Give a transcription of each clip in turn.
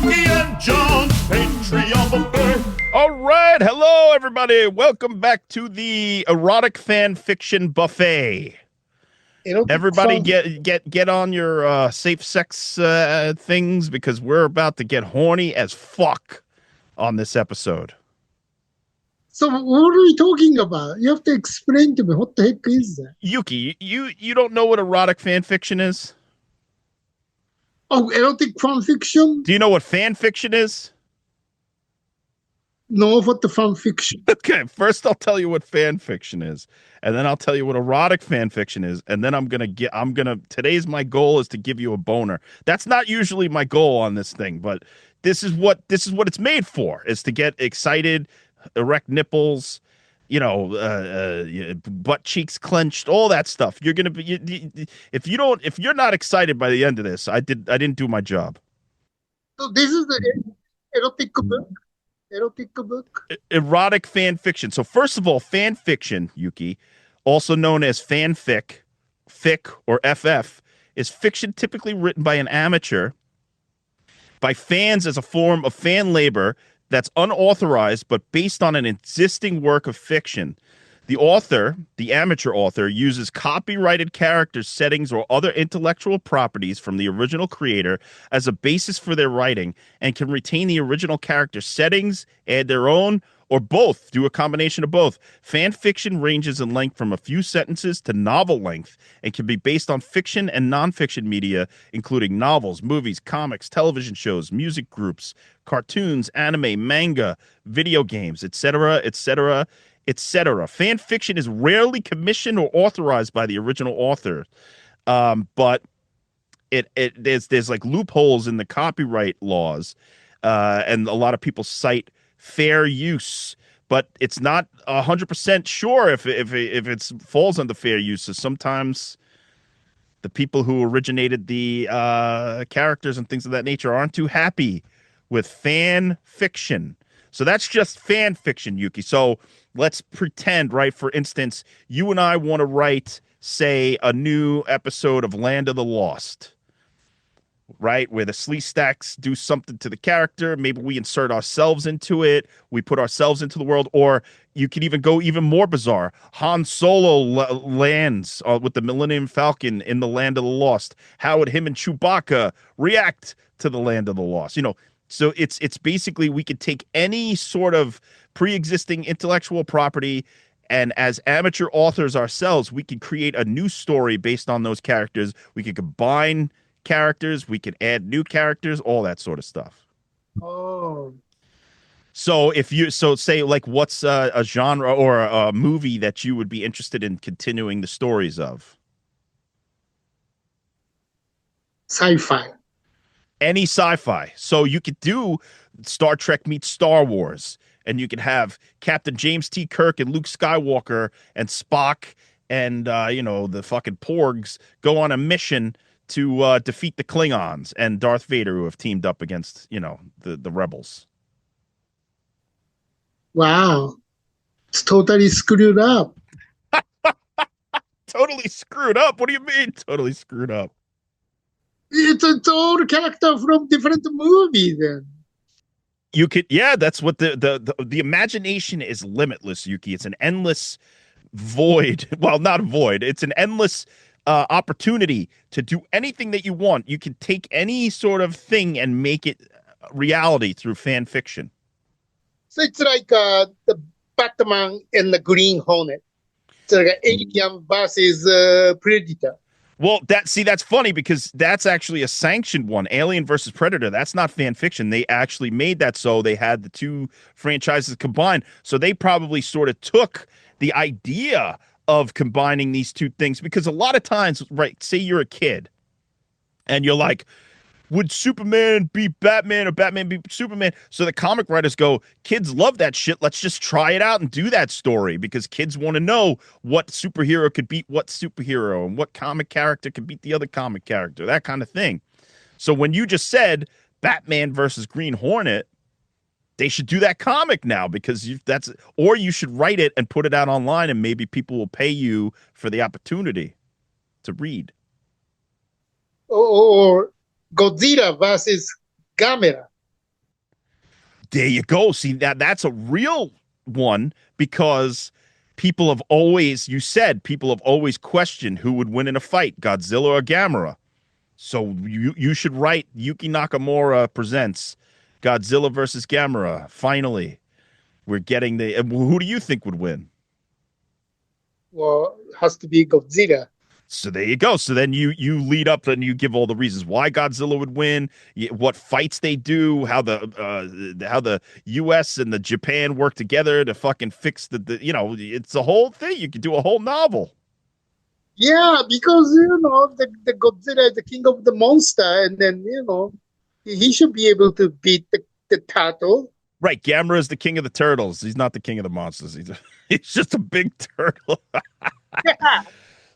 Yuki and John's Patreon buffet. All right, hello everybody. Welcome back to the erotic fan fiction buffet. Erotic Everybody, fan. get on your safe sex things because we're about to get horny as fuck on this episode. So what are we talking about? You have to explain to me what the heck is that? Yuki, you don't know what erotic fan fiction is? Oh, erotic fan fiction? Do you know what fan fiction is? No, what the fan fiction? Okay, first I'll tell you what fan fiction is, and then I'll tell you what erotic fan fiction is, and then today's my goal is to give you a boner. That's not usually my goal on this thing, but this is what it's made for, is to get excited, erect nipples, butt cheeks clenched, all that stuff. You're going to be if you're not excited by the end of this, I didn't do my job. So this is the erotic book? Erotic book? Erotic fan fiction. So first of all, fan fiction, Yuki, also known as fanfic, fic, or FF, is fiction typically written by an amateur, by fans as a form of fan labor that's unauthorized but based on an existing work of fiction. The author, the amateur author, uses copyrighted characters, settings, or other intellectual properties from the original creator as a basis for their writing and can retain the original character settings, add their own, or both, do a combination of both. Fan fiction ranges in length from a few sentences to novel length and can be based on fiction and nonfiction media, including novels, movies, comics, television shows, music groups, cartoons, anime, manga, video games, etc., etc., etc. Fan fiction is rarely commissioned or authorized by the original author, but there's like loopholes in the copyright laws, and a lot of people cite fair use, but it's not 100% sure if it falls under fair use. So sometimes the people who originated the characters and things of that nature aren't too happy with fan fiction. So that's just fan fiction, Yuki. So let's pretend, right, for instance, you and I want to write, say, a new episode of Land of the Lost, right, where the Slee Stacks do something to the character. Maybe we insert ourselves into it. We put ourselves into the world. Or you could even go even more bizarre. Han Solo lands with the Millennium Falcon in the Land of the Lost. How would him and Chewbacca react to the Land of the Lost? So it's basically we could take any sort of pre-existing intellectual property, and as amateur authors ourselves, we could create a new story based on those characters. We could combine characters, we could add new characters, all that sort of stuff. Oh. So say like what's a genre or a movie that you would be interested in continuing the stories of? Sci-fi. Any sci-fi. So you could do Star Trek meets Star Wars, and you could have Captain James T. Kirk and Luke Skywalker and Spock and the fucking Porgs go on a mission to defeat the Klingons and Darth Vader, who have teamed up against the rebels. Wow. It's totally screwed up. Totally screwed up? What do you mean totally screwed up? It's all the character from different movies then. You could, yeah, that's what the imagination is limitless, Yuki. It's an endless void. Well, not a void. It's an endless opportunity to do anything that you want. You can take any sort of thing and make it reality through fan fiction. So it's like the Batman and the Green Hornet. It's like Alien versus Predator. Well, that's funny because that's actually a sanctioned one. Alien versus Predator. That's not fan fiction. They actually made that so they had the two franchises combined. So they probably sort of took the idea of combining these two things, because a lot of times, right, say you're a kid and you're like, would Superman beat Batman or Batman beat Superman? So the comic writers go, kids love that shit. Let's just try it out and do that story, because kids want to know what superhero could beat what superhero and what comic character could beat the other comic character, that kind of thing. So when you just said Batman versus Green Hornet, they should do that comic now, because or you should write it and put it out online, and maybe people will pay you for the opportunity to read. Or Godzilla versus Gamera. There you go. See, that's a real one because people have always, you said, people have always questioned who would win in a fight, Godzilla or Gamera. So you should write Yuki Nakamura presents Godzilla versus Gamera. Finally, we're getting the. Who do you think would win? Well, has to be Godzilla. So there you go. So then you lead up and you give all the reasons why Godzilla would win, what fights they do, how the U.S. and the Japan work together to fucking fix the it's a whole thing. You could do a whole novel. Yeah, because the Godzilla is the king of the monster, and then he should be able to beat the turtle. Right, Gamera is the king of the turtles. He's not the king of the monsters. He's just a big turtle. Yeah.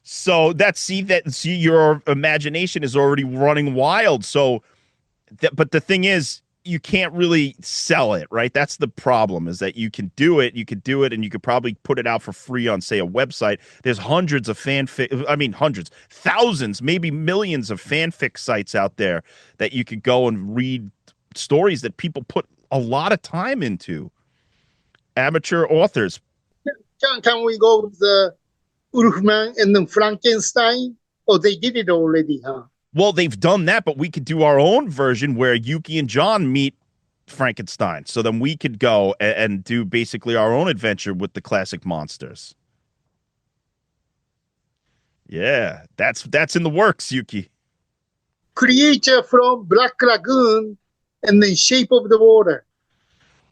So see your imagination is already running wild. So, but the thing is, you can't really sell it, right? That's the problem. Is that you could do it, and you could probably put it out for free on, say, a website. There's hundreds of fanfic. I mean, hundreds, thousands, maybe millions of fanfic sites out there that you could go and read stories that people put a lot of time into. Amateur authors. Can we go with the Wolfman and then Frankenstein? Oh, they did it already, huh? Well, they've done that, but we could do our own version where Yuki and John meet Frankenstein. So then we could go and do basically our own adventure with the classic monsters. Yeah, that's in the works, Yuki. Creature from Black Lagoon and then Shape of the Water.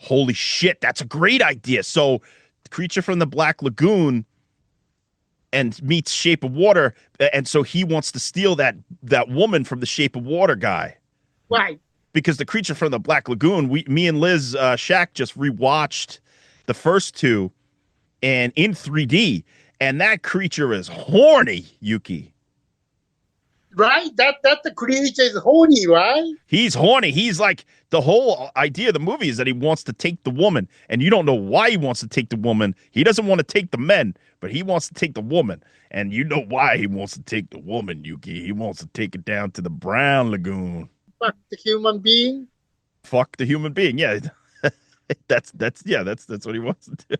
Holy shit, that's a great idea. So, creature from the Black Lagoon and meets Shape of Water, and so he wants to steal that woman from the Shape of Water guy. Right. Because the creature from the Black Lagoon, me and Liz Shack just rewatched the first two and in 3D, and that creature is horny, Yuki. Right? That the creature is horny, right? He's horny. He's like, the whole idea of the movie is that he wants to take the woman, and you don't know why he wants to take the woman. He doesn't want to take the men, but he wants to take the woman, and you know why he wants to take the woman, Yuki. He wants to take it down to the Brown Lagoon. Fuck the human being. Fuck the human being. Yeah, that's what he wants to do.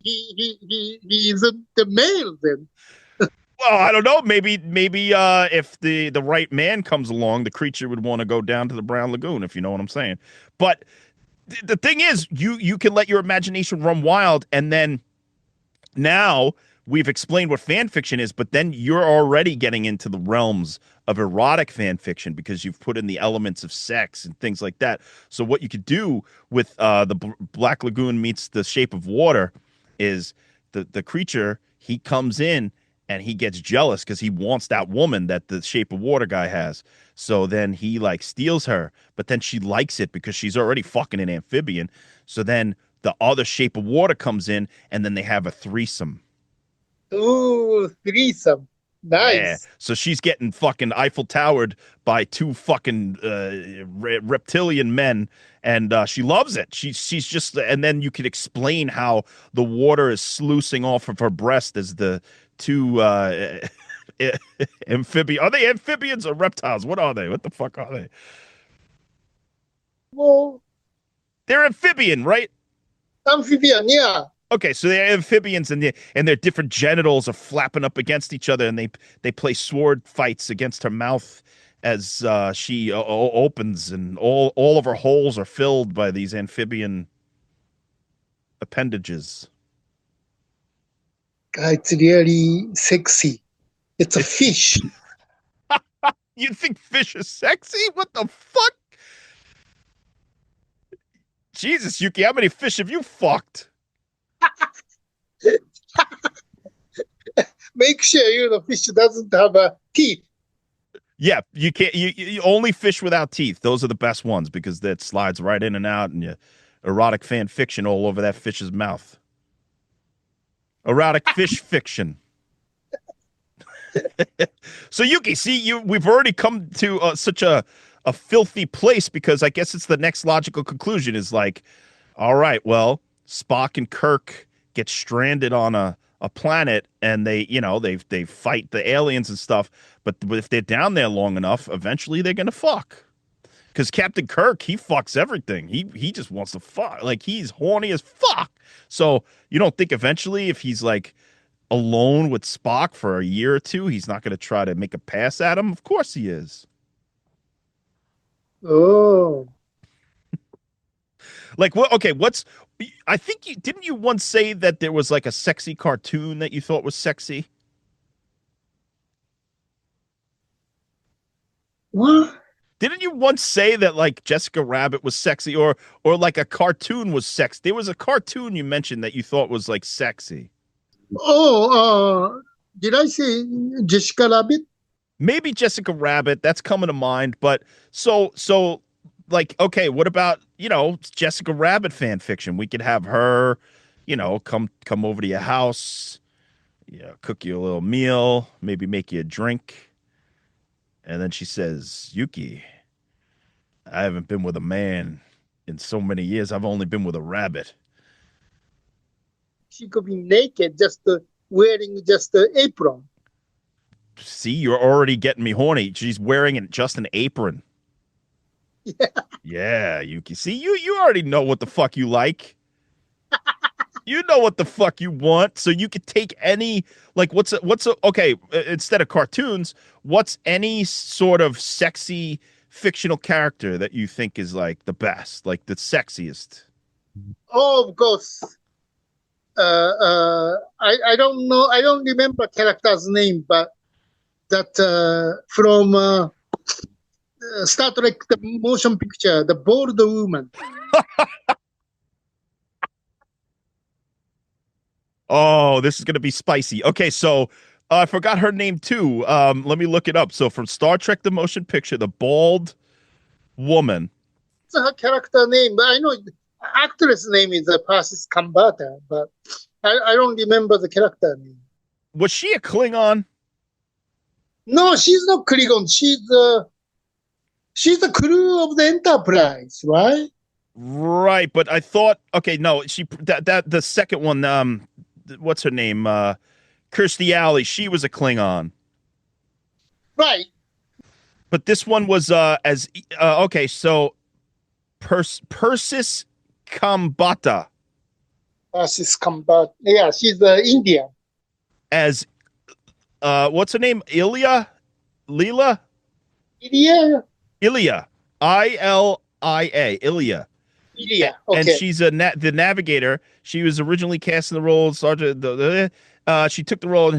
He isn't the male then. Well, I don't know. Maybe if the right man comes along, the creature would want to go down to the Brown Lagoon, if you know what I'm saying. But the thing is, you can let your imagination run wild, and then now we've explained what fan fiction is, but then you're already getting into the realms of erotic fan fiction because you've put in the elements of sex and things like that. So what you could do with the Black Lagoon meets the Shape of Water is the creature, he comes in and he gets jealous because he wants that woman that the Shape of Water guy has. So then he like steals her, but then she likes it because she's already fucking an amphibian. So then the other Shape of Water comes in, and then they have a threesome. Ooh, threesome. Nice. Yeah. So she's getting fucking Eiffel Towered by two fucking reptilian men, and she loves it. She's just, and then you could explain how the water is sluicing off of her breast as the two amphibian. Are they amphibians or reptiles? What are they? What the fuck are they? Well, They're amphibian, right? amphibian, yeah. Okay, so they're amphibians, and their different genitals are flapping up against each other, and they play sword fights against her mouth as she opens, and all of her holes are filled by these amphibian appendages. God, it's really sexy. It's a fish. You think fish is sexy? What the fuck? Jesus, Yuki, how many fish have you fucked? Make sure the fish doesn't have a teeth. Yeah, you can't. You only fish without teeth. Those are the best ones because that slides right in and out, and you erotic fan fiction all over that fish's mouth. Erotic fish fiction. So Yuki, see, we've already come to such a filthy place because I guess it's the next logical conclusion is like, all right, well, Spock and Kirk get stranded on a planet, and they fight the aliens and stuff. But if they're down there long enough, eventually they're gonna fuck. Because Captain Kirk, he fucks everything. He just wants to fuck. Like he's horny as fuck. So you don't think eventually, if he's like alone with Spock for a year or two, he's not going to try to make a pass at him? Of course he is. Oh, Like what? Okay, what's? I think you didn't you once say that there was like a sexy cartoon that you thought was sexy. what? Didn't you once say that like Jessica Rabbit was sexy, or like a cartoon was sex? There was a cartoon you mentioned that you thought was like sexy. Oh, did I say Jessica Rabbit? Maybe Jessica Rabbit, that's coming to mind, but so like okay, what about, Jessica Rabbit fan fiction? We could have her, come over to your house, cook you a little meal, maybe make you a drink, and then she says, "Yuki, I haven't been with a man in so many years. I've only been with a rabbit." She could be naked, just wearing just an apron. See, you're already getting me horny. She's wearing just an apron. Yeah. Yeah, Yuki. See, you already know what the fuck you like. You know what the fuck you want. So you could take any, like, okay, instead of cartoons, what's any sort of sexy fictional character that you think is like the best, like the sexiest? Oh, of course. I don't know. I don't remember character's name, but that from Star Trek, the motion picture, the bold woman. Oh, this is gonna be spicy. Okay, so I forgot her name too. Let me look it up. So from Star Trek: The Motion Picture, the bald woman. It's her character name, but I know actress name is Persis Kambata, but I don't remember the character name. Was she a Klingon? No, she's not Klingon. She's the crew of the Enterprise, right? Right, but I thought, okay, no, that the second one, what's her name? Kirstie Alley, she was a Klingon. Right. But this one was okay, so Persis Kambata Persis Kambata. Yeah, she's Indian. as what's her name? Leela? India? Ilia. Ilia. Ilia. India. And Okay. she's the navigator. She was originally cast in the role of Sergeant. She took the role.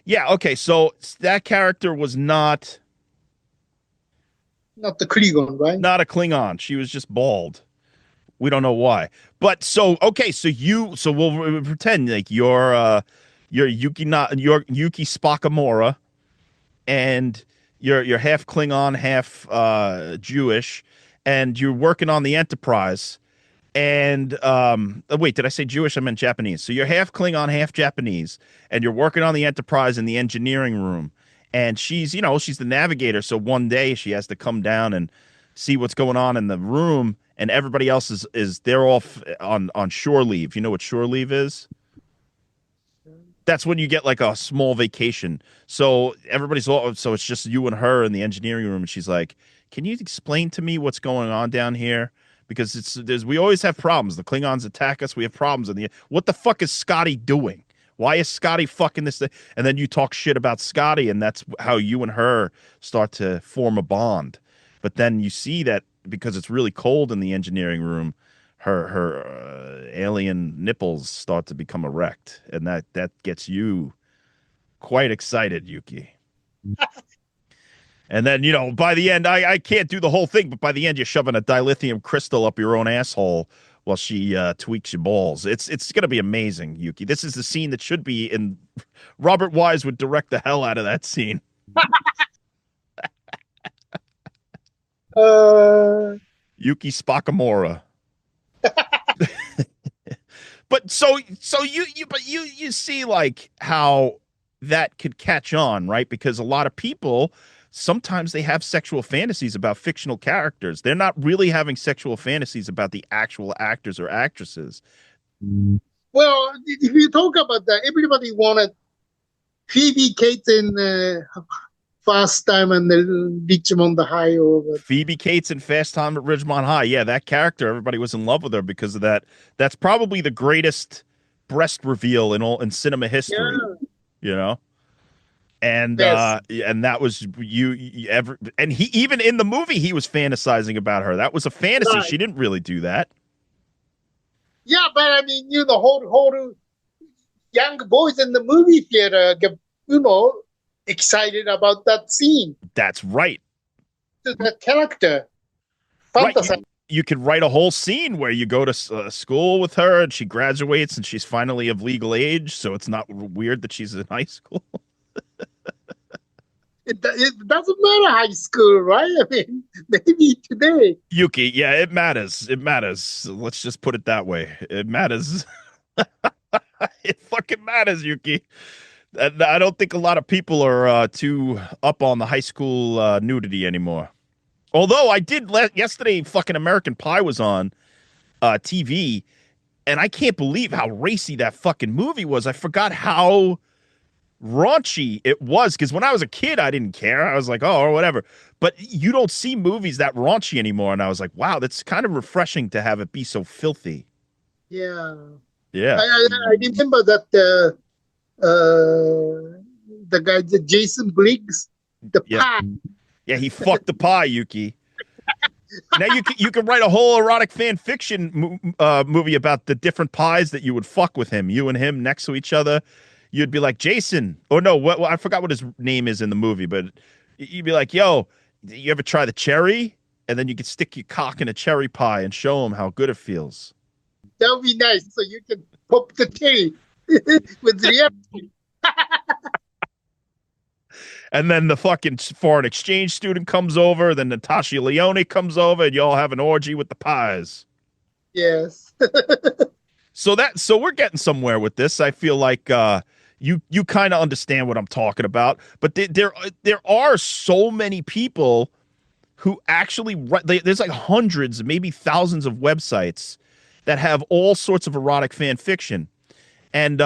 Yeah. Okay. So that character was not Not the Klingon, right? not a Klingon. She was just bald. We don't know why. But so okay. So we'll pretend like you're Yuki, not you're Yuki Spakamora, and you're half Klingon, half Jewish, and you're working on the Enterprise. And wait, did I say Jewish? I meant Japanese. So you're half Klingon, half Japanese, and you're working on the Enterprise in the engineering room. And she's the navigator. So one day she has to come down and see what's going on in the room, and everybody else is they're off on shore leave. You know what shore leave is? That's when you get like a small vacation. So everybody's all, so it's just you and her in the engineering room, and she's like, "Can you explain to me what's going on down here? Because we always have problems. The Klingons attack us. We have problems in the what the fuck is Scotty doing? Why is Scotty fucking this thing?" And then you talk shit about Scotty, and that's how you and her start to form a bond. But then you see that because it's really cold in the engineering room, her alien nipples start to become erect, and that gets you quite excited, Yuki. And then, by the end, I can't do the whole thing, but by the end, you're shoving a dilithium crystal up your own asshole while she tweaks your balls. It's going to be amazing, Yuki. This is the scene that should be in. Robert Wise would direct the hell out of that scene. Uh, Yuki Spakamora. But so you see like how that could catch on, right? Because a lot of people sometimes they have sexual fantasies about fictional characters. They're not really having sexual fantasies about the actual actors or actresses. well, if you talk about that, everybody wanted Phoebe Cates and First Time and the Richmond High over. Phoebe Cates in Fast Time at Ridgemont High. Yeah, that character, everybody was in love with her because of that. That's probably the greatest breast reveal in cinema history. Yeah. You know, Yes. and that was you ever, and he even in the movie he was fantasizing about her. That was a fantasy. Right. She didn't really do that. Yeah, but I mean, the whole young boys in the movie theater get, excited about that scene. That's right. The character, Right. fantasy. You could write a whole scene where you go to school with her and she graduates and she's finally of legal age, so it's not weird that she's in high school. It doesn't matter high school, right? I mean, maybe today. Yuki, yeah, it matters. It matters. Let's just put it that way. It matters. It fucking matters, Yuki. And I don't think a lot of people are too up on the high school nudity anymore. Although I did yesterday, fucking American Pie was on TV, and I can't believe how racy that fucking movie was. I forgot how raunchy it was because when I was a kid, I didn't care. I was like, oh, or whatever. But you don't see movies that raunchy anymore, and I was like, wow, that's kind of refreshing to have it be so filthy. Yeah. Yeah. I remember that the guy, the Jason Briggs, the Yeah. pie. Yeah, he fucked the pie, Yuki. Now you can write a whole erotic fan fiction movie about the different pies that you would fuck with him. You and him next to each other. You'd be like Jason, or no, what I forgot what his name is in the movie, but you'd be like, "Yo, you ever try the cherry?" And then you could stick your cock in a cherry pie and show him how good it feels. That would be nice. So you can pop the cherry with reality. And then the fucking foreign exchange student comes over. Then Natasha Lyonne comes over, and you all have an orgy with the pies. Yes. So we're getting somewhere with this. I feel like you kind of understand what I'm talking about. But there are so many people who actually write. There's like hundreds, maybe thousands of websites that have all sorts of erotic fan fiction. And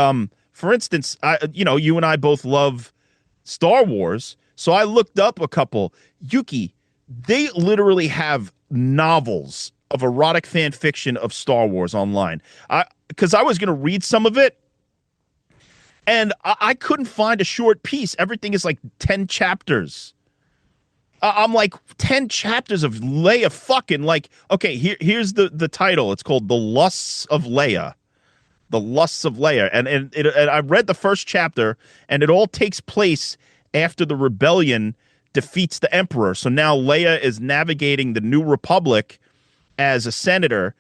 for instance, you and I both love Star Wars. So I looked up a couple. Yuki, they literally have novels of erotic fan fiction of Star Wars online. Because I was going to read some of it, and I couldn't find a short piece. Everything is like 10 chapters. I'm like, 10 chapters of Leia fucking, like, okay, here's the title. It's called The Lusts of Leia. The Lusts of Leia. And I read the first chapter, and it all takes place after the rebellion defeats the Emperor. So now Leia is navigating the New Republic as a senator,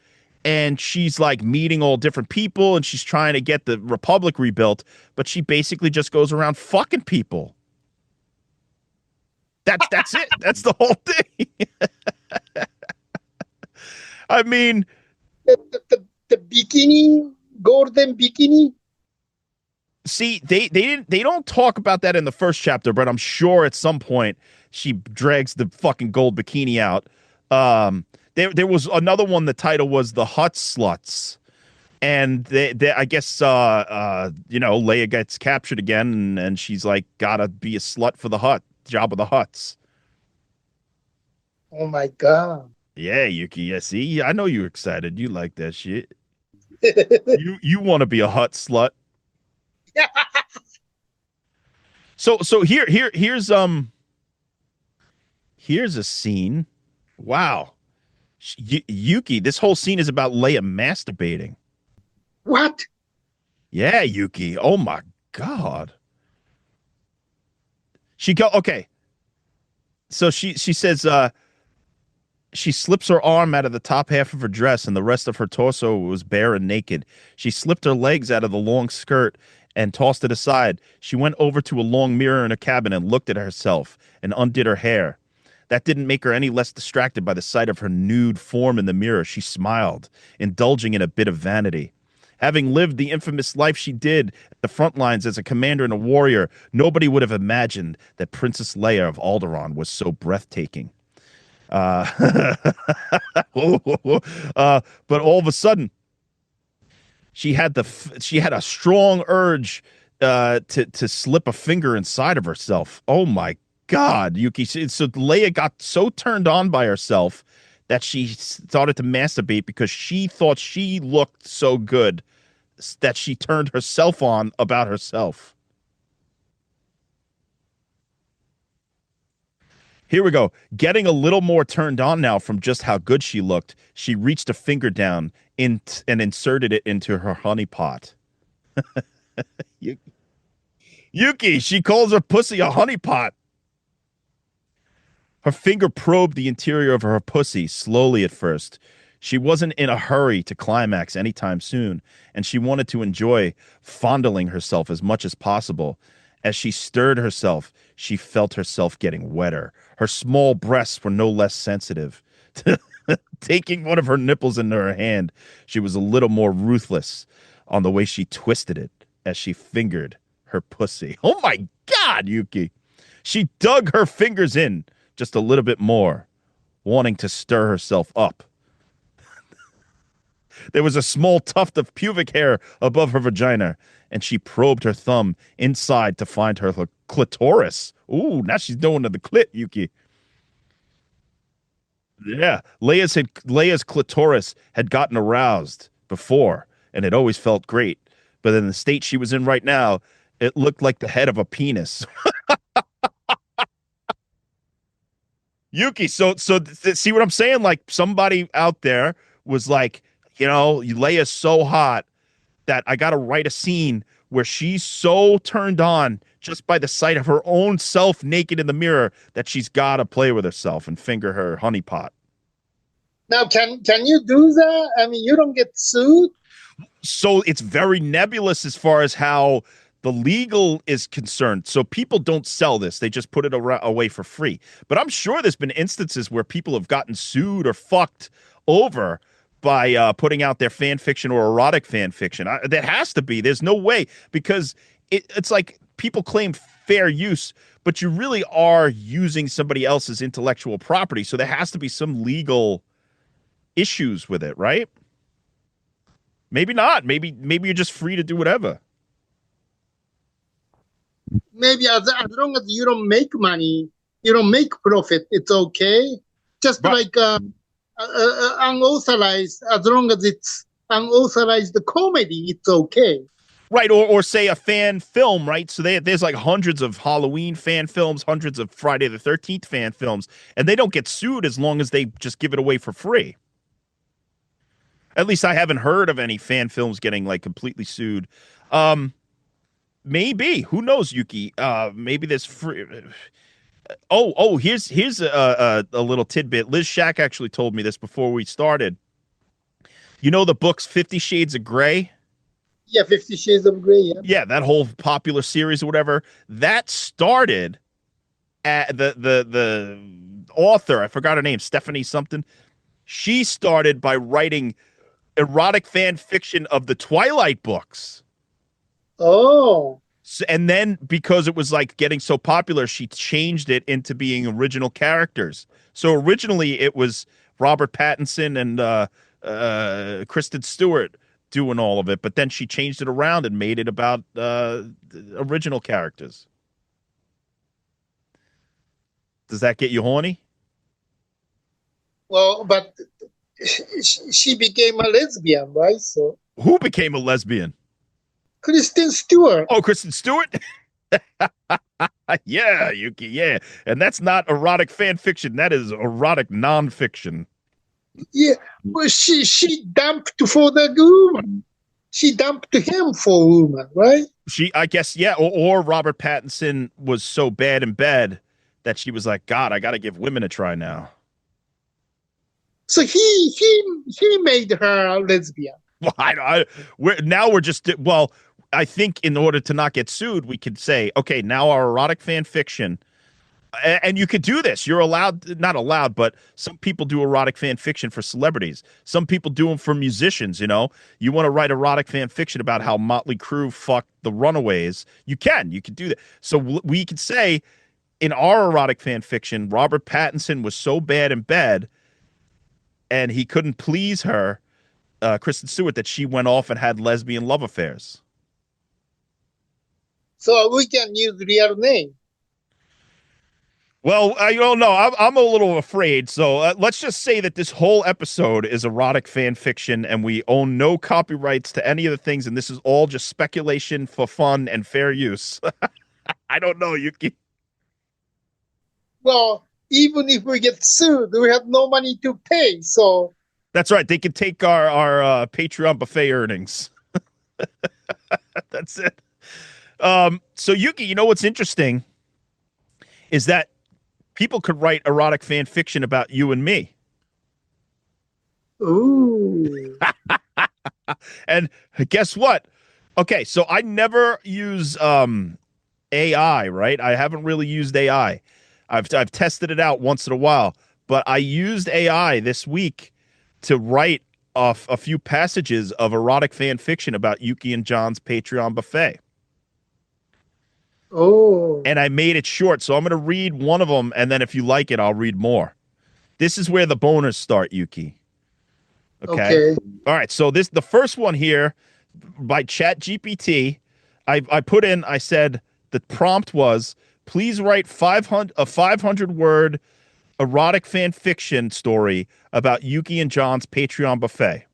and she's like meeting all different people, and she's trying to get the Republic rebuilt, but she basically just goes around fucking people. That's it. That's the whole thing. I mean, The bikini, golden bikini. see, they don't talk about that in the first chapter, but I'm sure at some point she drags the fucking gold bikini out. There was another one. The title was The Hut Sluts, and they I guess Leia gets captured again, and she's like gotta be a slut for the hut, job of the huts. Oh my God. Yeah, Yuki. Yeah, see, I know you're excited. You like that shit. You want to be a hut slut. So here's a scene. Wow. Yuki, this whole scene is about Leia masturbating. What? Yeah, Yuki. Oh my God. Okay. So she says she slips her arm out of the top half of her dress, and the rest of her torso was bare and naked. She slipped her legs out of the long skirt and tossed it aside. She went over to a long mirror in her cabin and looked at herself and undid her hair. That didn't make her any less distracted by the sight of her nude form in the mirror. She smiled, indulging in a bit of vanity. Having lived the infamous life she did at the front lines as a commander and a warrior, nobody would have imagined that Princess Leia of Alderaan was so breathtaking. But all of a sudden, she had a strong urge to slip a finger inside of herself. Oh my God, Yuki. So Leia got so turned on by herself that she started to masturbate because she thought she looked so good that she turned herself on about herself. Here we go. Getting a little more turned on now from just how good she looked, she reached a finger down and inserted it into her honey pot. Yuki, she calls her pussy a honey pot. Her finger probed the interior of her pussy slowly at first. She wasn't in a hurry to climax anytime soon, and she wanted to enjoy fondling herself as much as possible. As she stirred herself, she felt herself getting wetter. Her small breasts were no less sensitive. Taking one of her nipples into her hand, she was a little more ruthless on the way she twisted it as she fingered her pussy. Oh my God, Yuki! She dug her fingers in just a little bit more, wanting to stir herself up. There was a small tuft of pubic hair above her vagina, and she probed her thumb inside to find her clitoris. Ooh, now she's going to the clit, Yuki. Yeah, Leia's clitoris had gotten aroused before, and it always felt great. But in the state she was in right now, it looked like the head of a penis. Yuki, see what I'm saying? Like somebody out there was like, Leia's so hot that I got to write a scene where she's so turned on just by the sight of her own self naked in the mirror that she's got to play with herself and finger her honeypot. Now, can you do that? I mean, you don't get sued. So it's very nebulous as far as how the legal is concerned. So people don't sell this. They just put it away for free. But I'm sure there's been instances where people have gotten sued or fucked over by putting out their fan fiction or erotic fan fiction. There has to be. There's no way, because it's like people claim fair use, but you really are using somebody else's intellectual property. So there has to be some legal issues with it, right? Maybe not. Maybe you're just free to do whatever. Maybe as long as you don't make money, you don't make profit, it's okay. Just Right. like unauthorized, as long as it's unauthorized comedy, it's okay. Right, or say a fan film, right? So there's like hundreds of Halloween fan films, hundreds of Friday the 13th fan films, and they don't get sued as long as they just give it away for free. At least I haven't heard of any fan films getting like completely sued. Maybe, who knows, Yuki? Maybe there's free. Here's a little tidbit. Liz Shack actually told me this before we started. You know the books 50 Shades of Grey? Yeah, 50 Shades of Grey, yeah. Yeah, that whole popular series or whatever. That started at the author, I forgot her name, Stephanie something. She started by writing erotic fan fiction of the Twilight books. Oh. And then because it was like getting so popular, she changed it into being original characters. So originally it was Robert Pattinson and Kristen Stewart doing all of it, but then she changed it around and made it about original characters. Does that get you horny? Well, but she became a lesbian, right? So Who became a lesbian? Kristen Stewart. Oh, Kristen Stewart? Yeah, Yuki, yeah. And that's not erotic fan fiction. That is erotic nonfiction. Yeah, well, she dumped for the woman. She dumped him for woman, right? I guess, yeah. Or Robert Pattinson was so bad in bed that she was like, God, I got to give women a try now. So he made her a lesbian. Well, we're just, well, I think in order to not get sued, we could say, okay, now our erotic fan fiction, and you could do this. You're allowed, not allowed, but some people do erotic fan fiction for celebrities. Some people do them for musicians. You want to write erotic fan fiction about how Motley Crue fucked the Runaways. You could do that. So we could say in our erotic fan fiction, Robert Pattinson was so bad in bed and he couldn't please her, Kristen Stewart, that she went off and had lesbian love affairs. So we can use real name. Well, I don't know. I'm a little afraid. So let's just say that this whole episode is erotic fan fiction, and we own no copyrights to any of the things, and this is all just speculation for fun and fair use. I don't know, Yuki. Well, even if we get sued, we have no money to pay. So That's right. They could take our Patreon buffet earnings. That's it. So Yuki, you know what's interesting is that people could write erotic fan fiction about you and me. ooh, And guess what? Okay, so I never use AI, right? I haven't really used AI. I've tested it out once in a while, but I used AI this week to write off a few passages of erotic fan fiction about Yuki and John's Patreon buffet. oh, And I made it short, so I'm going to read one of them, and then if you like it, I'll read more. This is where the boners start, Yuki. Okay. okay. All right. So the first one here by Chat GPT, I put in. I said the prompt was please write 500 word erotic fan fiction story about Yuki and John's Patreon buffet.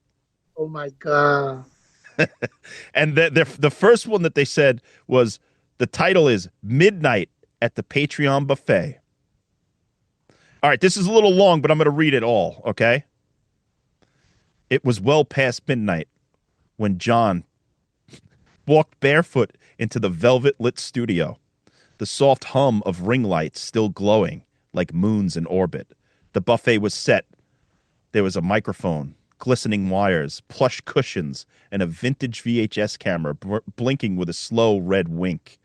Oh my God. And the first one that they said was the title is Midnight at the Patreon buffet. All right. This is a little long, but I'm going to read it all. Okay. It was well past midnight when John walked barefoot into the velvet-lit studio, the soft hum of ring lights still glowing like moons in orbit. The buffet was set. There was a microphone, glistening wires, plush cushions, and a vintage VHS camera blinking with a slow red wink.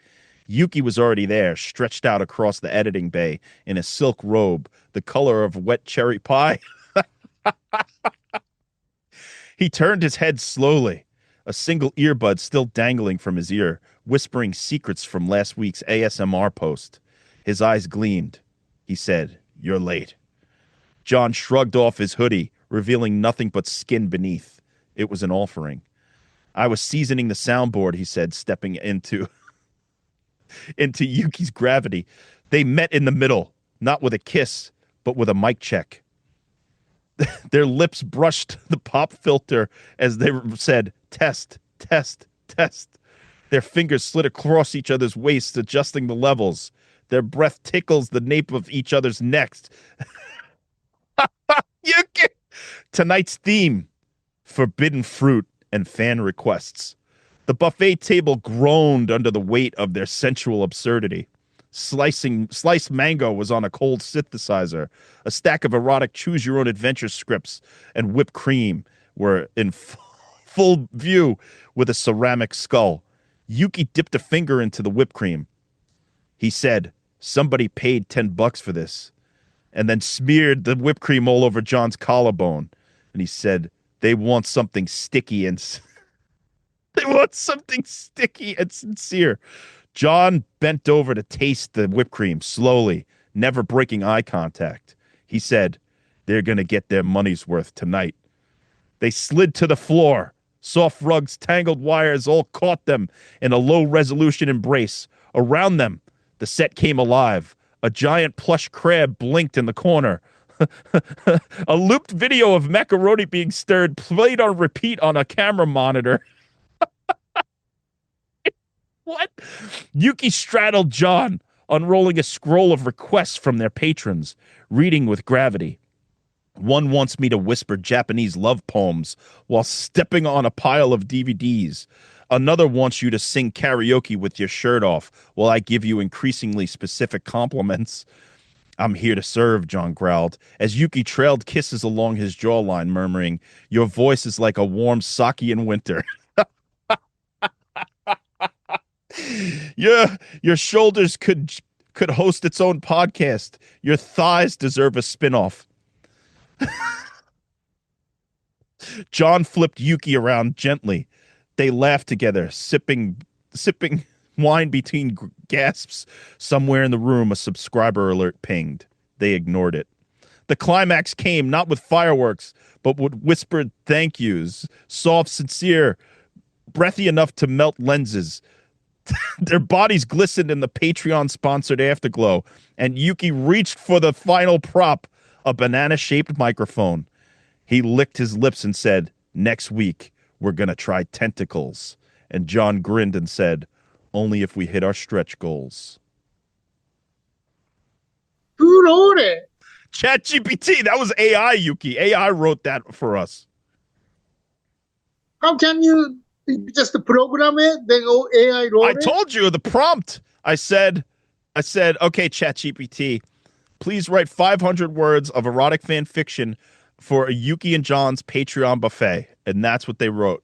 Yuki was already there, stretched out across the editing bay in a silk robe, the color of wet cherry pie. He turned his head slowly, a single earbud still dangling from his ear, whispering secrets from last week's ASMR post. His eyes gleamed. He said, "You're late." John shrugged off his hoodie, revealing nothing but skin beneath. It was an offering. I was seasoning the soundboard, he said, stepping into Yuki's gravity. They met in the middle, not with a kiss, but with a mic check. Their lips brushed the pop filter as they said, test, test, test. Their fingers slid across each other's waists, adjusting the levels. Their breath tickles the nape of each other's necks. Yuki! Tonight's theme, forbidden fruit and fan requests. The buffet table groaned under the weight of their sensual absurdity. Sliced mango was on a cold synthesizer. A stack of erotic choose-your-own-adventure scripts and whipped cream were in full view with a ceramic skull. Yuki dipped a finger into the whipped cream. He said, "Somebody paid $10 for this," and then smeared the whipped cream all over John's collarbone. And he said, "They want something sticky and they want something sticky and sincere." John bent over to taste the whipped cream slowly, never breaking eye contact. He said, "They're going to get their money's worth tonight." They slid to the floor. Soft rugs, tangled wires all caught them in a low-resolution embrace. Around them, the set came alive. A giant plush crab blinked in the corner. A looped video of macaroni being stirred played on repeat on a camera monitor. What? Yuki straddled John, unrolling a scroll of requests from their patrons, reading with gravity. One wants me to whisper Japanese love poems while stepping on a pile of DVDs. Another wants you to sing karaoke with your shirt off while I give you increasingly specific compliments. "I'm here to serve," John growled, as Yuki trailed kisses along his jawline, murmuring, "Your voice is like a warm sake in winter." Your shoulders could host its own podcast. Your thighs deserve a spinoff. John flipped Yuki around gently. They laughed together, sipping wine between gasps. Somewhere in the room, a subscriber alert pinged. They ignored it. The climax came not with fireworks, but with whispered thank yous, soft, sincere, breathy enough to melt lenses. Their bodies glistened in the Patreon-sponsored afterglow, and Yuki reached for the final prop, a banana-shaped microphone. He licked his lips and said, "Next week, we're going to try tentacles." And John grinned and said, "Only if we hit our stretch goals." Who wrote it? ChatGPT, that was AI, Yuki. AI wrote that for us. How can you just program it? Then AI wrote I it? told you the prompt. I said, okay, ChatGPT, please write 500 words of erotic fan fiction for Yuki and John's Patreon buffet. And that's what they wrote.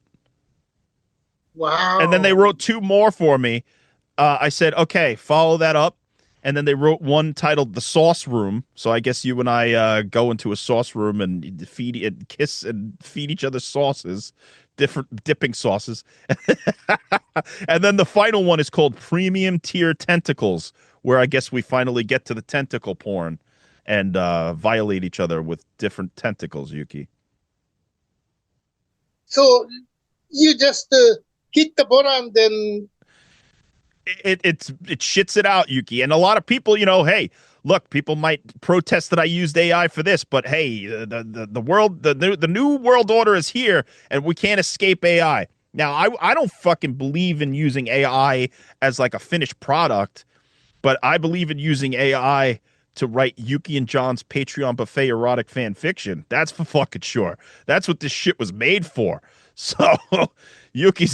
Wow. And then they wrote two more for me. I said, okay, follow that up. And then they wrote one titled The Sauce Room. So I guess you and I go into a sauce room and feed and kiss and feed each other sauces, different dipping sauces. And then the final one is called Premium Tier Tentacles, where I guess we finally get to the tentacle porn and violate each other with different tentacles, Yuki. So you just hit the button, then It shits it out, Yuki. And a lot of people, hey, look, people might protest that I used AI for this, but hey, the world, the new world order is here, and we can't escape AI. Now, I don't fucking believe in using AI as like a finished product, but I believe in using AI to write Yuki and John's Patreon buffet erotic fan fiction. That's for fucking sure. That's what this shit was made for. So Yuki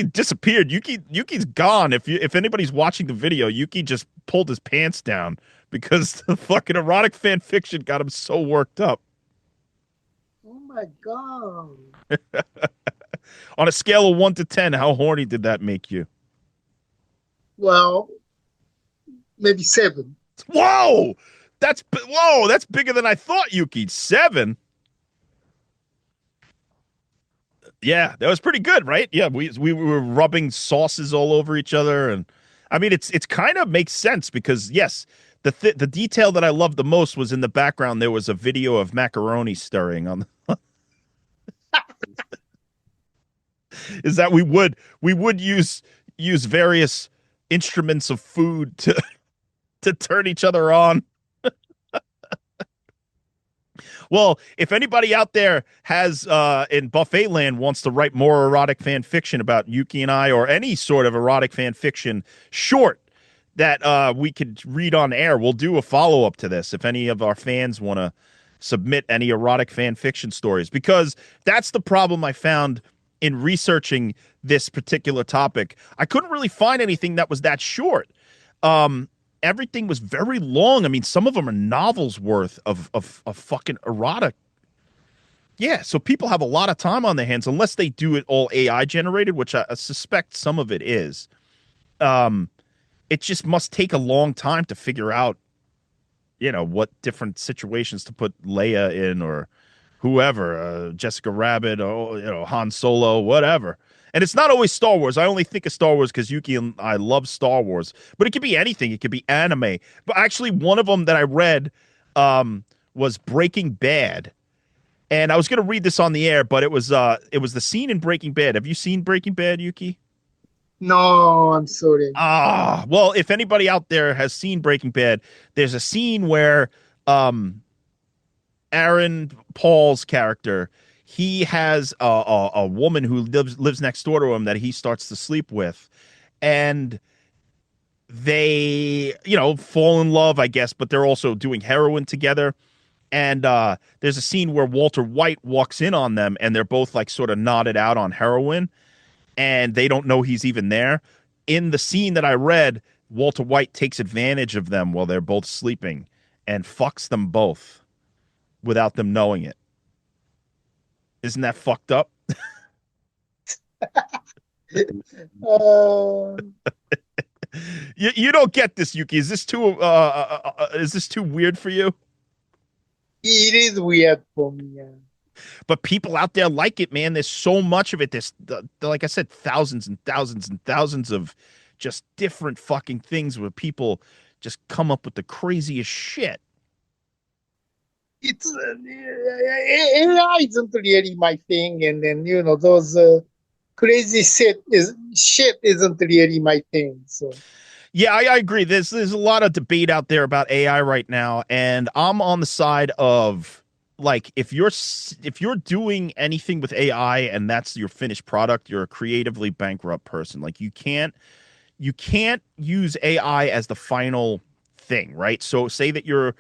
disappeared. Yuki's gone. If anybody's watching the video, Yuki just pulled his pants down because the fucking erotic fan fiction got him so worked up. oh my god. On a scale of 1 to 10, how horny did that make you? Well, maybe 7. Whoa! That's bigger than I thought, Yuki. 7? Yeah, that was pretty good, right? Yeah, we were rubbing sauces all over each other, and I mean, it's kind of makes sense because yes, the detail that I loved the most was in the background. There was a video of macaroni stirring on. Is that we would use various instruments of food to turn each other on. Well, if anybody out there has in buffet land wants to write more erotic fan fiction about Yuki and I, or any sort of erotic fan fiction short that we could read on air, we'll do a follow up to this. If any of our fans want to submit any erotic fan fiction stories, because that's the problem I found in researching this particular topic. I couldn't really find anything that was that short. Everything was very long. I mean, some of them are novels worth of fucking erotic. Yeah, so people have a lot of time on their hands unless they do it all AI generated, which I suspect some of it is. It just must take a long time to figure out, what different situations to put Leia in or whoever, Jessica Rabbit or Han Solo, whatever. And it's not always Star Wars. I only think of Star Wars because Yuki and I love Star Wars, but it could be anything. It could be anime. But actually, one of them that I read was Breaking Bad, and I was going to read this on the air, but it was the scene in Breaking Bad. Have you seen Breaking Bad, Yuki? No, I'm sorry. Well, if anybody out there has seen Breaking Bad, there's a scene where Aaron Paul's character, he has a woman who lives next door to him that he starts to sleep with, and they fall in love, I guess, but they're also doing heroin together. And there's a scene where Walter White walks in on them, and they're both like sort of nodded out on heroin, and they don't know he's even there. In the scene that I read, Walter White takes advantage of them while they're both sleeping and fucks them both without them knowing it. Isn't that fucked up? Uh, You don't get this, Yuki. Is this too weird for you? it is weird for me. Yeah. But people out there like it, man. There's so much of it. There's, like I said, thousands and thousands and thousands of just different fucking things where people just come up with the craziest shit. It's AI isn't really my thing, and then those crazy shit isn't really my thing. So Yeah, I agree. There's a lot of debate out there about AI right now, and I'm on the side of like if you're doing anything with AI and that's your finished product, you're a creatively bankrupt person. Like you can't use AI as the final thing, right? So say that you're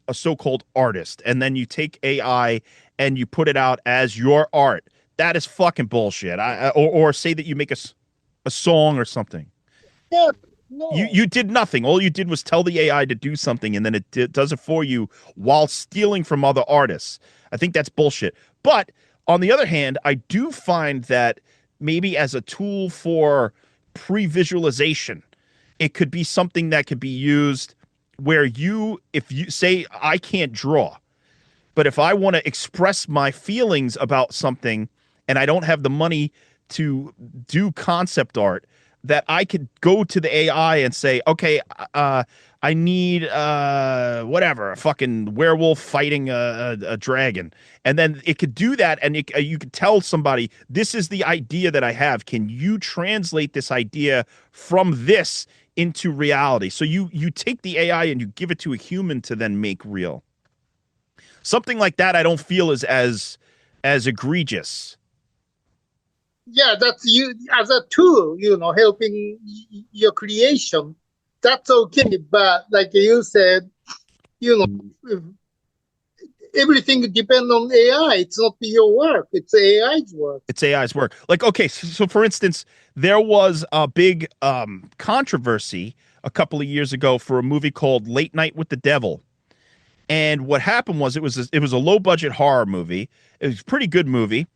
a so-called artist, and then you take AI and you put it out as your art. That is fucking bullshit. Or say that you make a song or something. yeah, You no, you did nothing. All you did was tell the AI to do something, and then does it for you while stealing from other artists. I think that's bullshit. But on the other hand, I do find that maybe as a tool for pre-visualization, it could be something that could be used where if you say I can't draw, but if I want to express my feelings about something and I don't have the money to do concept art, that I could go to the AI and say, okay, I need whatever, a fucking werewolf fighting a dragon. And then it could do that. And you could tell somebody, this is the idea that I have. Can you translate this idea from this into reality? So you take the AI and you give it to a human to then make real. Something like that I don't feel is as egregious. yeah, that's you as a tool, helping your creation. That's okay, but like you said, you know, everything depends on AI. It's not your work; it's AI's work. It's AI's work. Like, okay, so for instance, there was a big controversy a couple of years ago for a movie called Late Night with the Devil. And what happened was it was a low budget horror movie. It was a pretty good movie.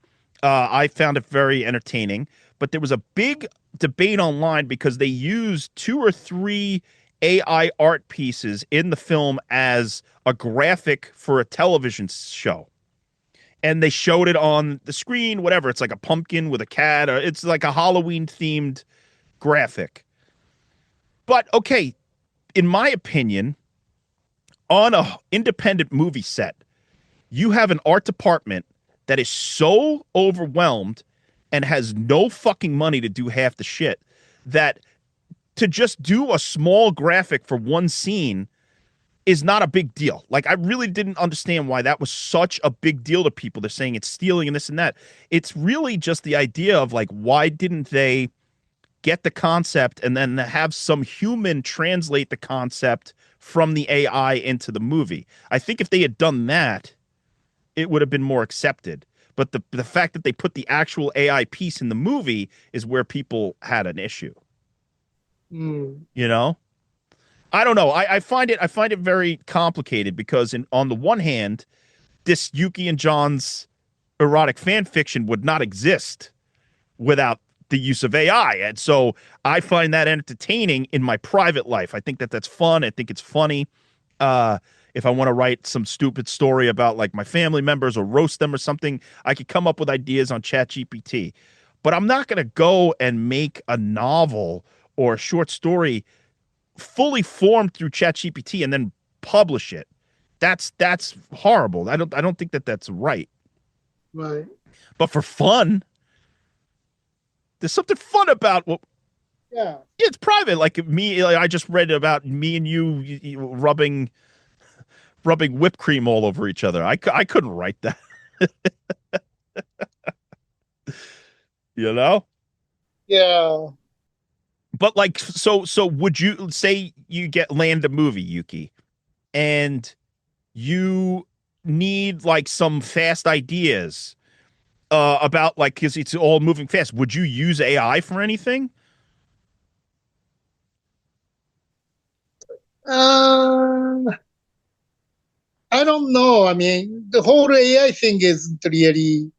I found it very entertaining, but there was a big debate online because they used two or three AI art pieces in the film as a graphic for a television show. And they showed it on the screen, whatever. It's like a pumpkin with a cat, or it's like a Halloween themed graphic. But okay, in my opinion, on a independent movie set, you have an art department that is so overwhelmed and has no fucking money to do half the shit that to just do a small graphic for one scene is not a big deal. Like, I really didn't understand why that was such a big deal to people. They're saying it's stealing and this and that. It's really just the idea of like, why didn't they get the concept and then have some human translate the concept from the AI into the movie? I think if they had done that, it would have been more accepted. But the fact that they put the actual AI piece in the movie is where people had an issue. Mm. You know, I don't know. I find it very complicated because on the one hand, this Yuki and John's erotic fan fiction would not exist without the use of AI, and so I find that entertaining in my private life. I think that that's fun. I think it's funny. Uh, if I want to write some stupid story about like my family members or roast them or something, I could come up with ideas on ChatGPT. But I'm not going to go and make a novel or a short story fully formed through ChatGPT and then publish it. That's horrible. I don't think that that's right. Right. But for fun, there's something fun about what. Yeah. Yeah, it's private. Like me, like I just read about me and you rubbing whipped cream all over each other. I couldn't write that, you know. Yeah. But like, so would you say you get land a movie, Yuki, and you need like some fast ideas about like because it's all moving fast. Would you use AI for anything? Uh, I don't know. I mean, the whole AI thing isn't really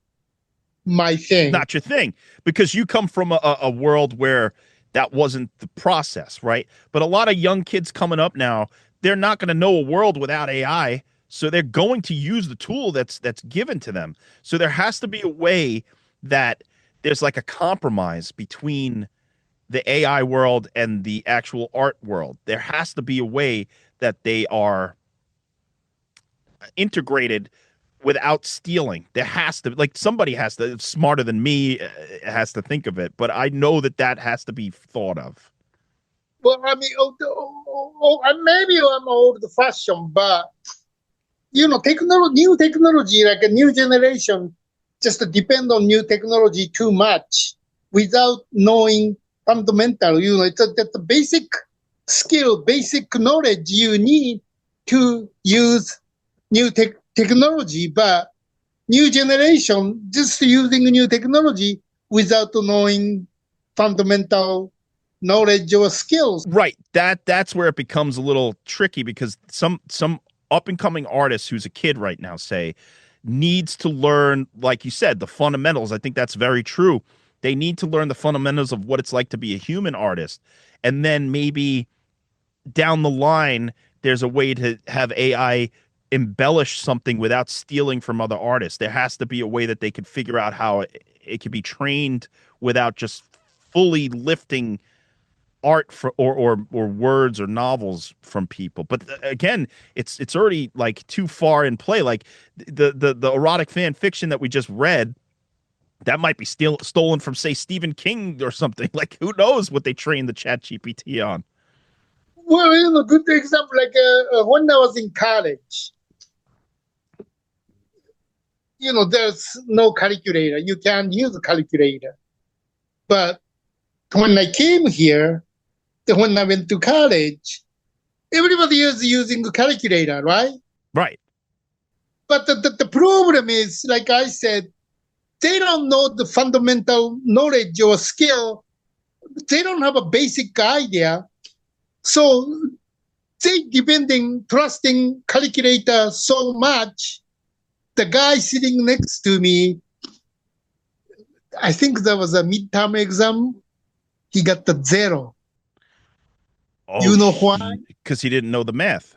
my thing. Not your thing because you come from a world where that wasn't the process, right? But a lot of young kids coming up now, they're not going to know a world without AI, so they're going to use the tool that's given to them. So there has to be a way that there's like a compromise between the AI world and the actual art world. There has to be a way that they are integrated without stealing. There has to, like, somebody has to, smarter than me, has to think of it. But I know that that has to be thought of. Well, I mean, maybe I'm old-fashioned, but new technology, like a new generation, just depend on new technology too much without knowing fundamental. It's a basic skill, basic knowledge you need to use new technology, but new generation just using new technology without knowing fundamental knowledge or skills. Right. That's where it becomes a little tricky, because some up and coming artists who's a kid right now, say, needs to learn, like you said, the fundamentals. I think that's very true. They need to learn the fundamentals of what it's like to be a human artist. And then maybe down the line, there's a way to have AI embellish something without stealing from other artists. There has to be a way that they could figure out how it could be trained without just fully lifting art for, or words or novels from people. But again, it's already like too far in play. Like the erotic fan fiction that we just read, that might be stolen from, say, Stephen King or something. Like, who knows what they trained the Chat GPT on? Well, good example, like when I was in college, there's no calculator. You can't use a calculator. But when I came here, when I went to college, everybody is using a calculator, right? Right. But the problem is, like I said, they don't know the fundamental knowledge or skill. They don't have a basic idea. So they trusting calculator so much. The guy sitting next to me, I think there was a midterm exam. He got the 0. Oh, you know why? Because he didn't know the math.